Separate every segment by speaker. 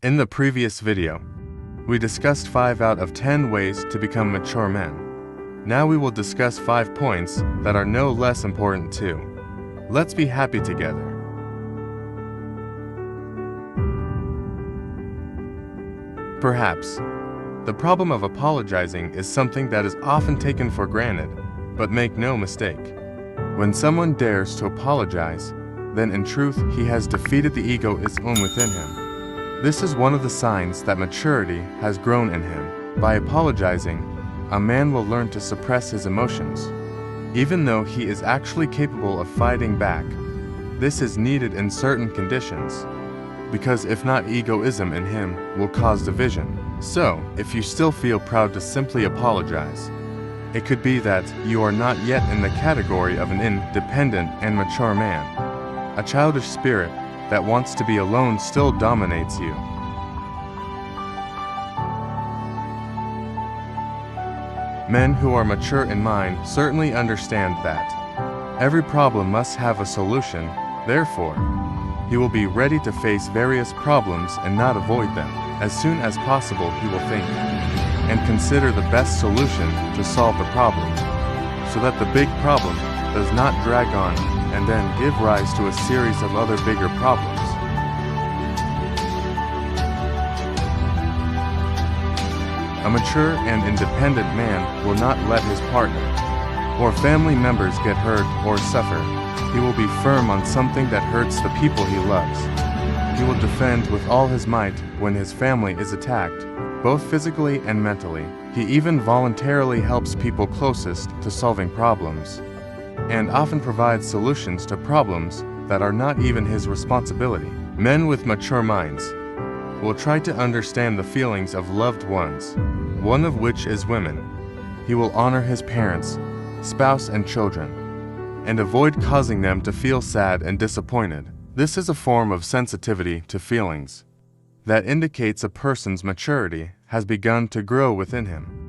Speaker 1: In the previous video, we discussed 5 out of 10 ways to become mature men. Now we will discuss 5 points that are no less important too. Let's be happy together. Perhaps, the problem of apologizing is something that is often taken for granted, but make no mistake. When someone dares to apologize, then in truth he has defeated the egoism within him. This is one of the signs that maturity has grown in him. By apologizing, a man will learn to suppress his emotions, even though he is actually capable of fighting back. This is needed in certain conditions, because if not, egoism in him will cause division. So, if you still feel proud to simply apologize, it could be that you are not yet in the category of an independent and mature man. A childish spirit that wants to be alone still dominates you. Men who are mature in mind certainly understand that every problem must have a solution. Therefore, he will be ready to face various problems and not avoid them. As soon as possible, he will think and consider the best solution to solve the problem, so that the big problem does not drag on and then give rise to a series of other bigger problems. A mature and independent man will not let his partner or family members get hurt or suffer. He will be firm on something that hurts the people he loves. He will defend with all his might when his family is attacked, both physically and mentally. He even voluntarily helps people closest to solving problems, and often provides solutions to problems that are not even his responsibility. Men with mature minds will try to understand the feelings of loved ones, one of which is women. He will honor his parents, spouse, and children, and avoid causing them to feel sad and disappointed. This is a form of sensitivity to feelings that indicates a person's maturity has begun to grow within him.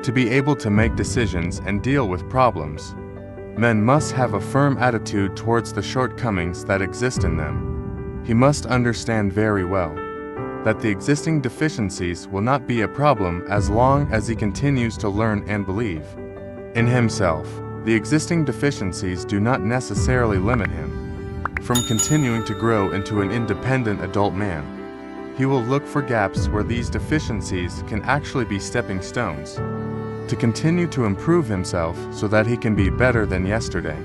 Speaker 1: To be able to make decisions and deal with problems, men must have a firm attitude towards the shortcomings that exist in them. He must understand very well that the existing deficiencies will not be a problem as long as he continues to learn and believe in himself. The existing deficiencies do not necessarily limit him from continuing to grow into an independent adult man. He will look for gaps where these deficiencies can actually be stepping stones to continue to improve himself so that he can be better than yesterday.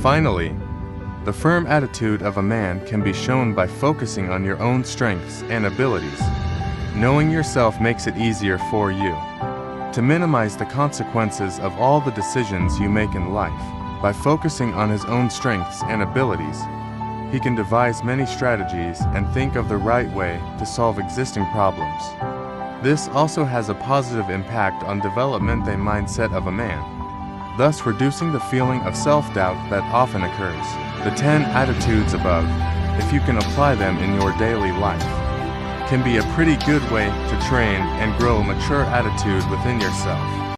Speaker 1: Finally, the firm attitude of a man can be shown by focusing on your own strengths and abilities. Knowing yourself makes it easier for you to minimize the consequences of all the decisions you make in life. By focusing on his own strengths and abilities, he can devise many strategies and think of the right way to solve existing problems. This also has a positive impact on development the mindset of a man, thus reducing the feeling of self-doubt that often occurs. The 10 attitudes above, if you can apply them in your daily life, can be a pretty good way to train and grow a mature attitude within yourself.